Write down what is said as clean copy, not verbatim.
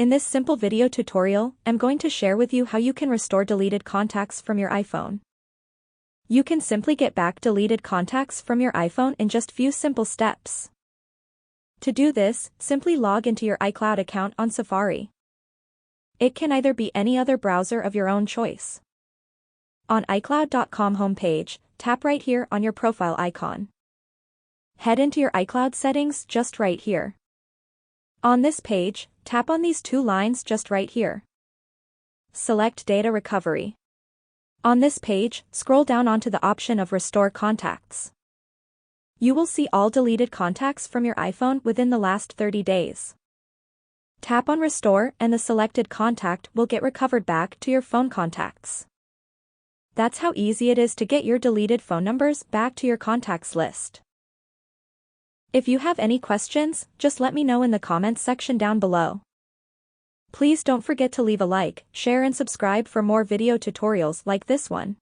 In this simple video tutorial, I'm going to share with you how you can restore deleted contacts from your iPhone. You can simply get back deleted contacts from your iPhone in just few simple steps. To do this, simply log into your iCloud account on Safari. It can either be any other browser of your own choice. On iCloud.com homepage, tap right here on your profile icon. Head into your iCloud settings just right here. On this page, tap on these two lines just right here. Select Data Recovery. On this page, scroll down onto the option of Restore Contacts. You will see all deleted contacts from your iPhone within the last 30 days. Tap on Restore and the selected contact will get recovered back to your phone contacts. That's how easy it is to get your deleted phone numbers back to your contacts list. If you have any questions, just let me know in the comments section down below. Please don't forget to leave a like, share and subscribe for more video tutorials like this one.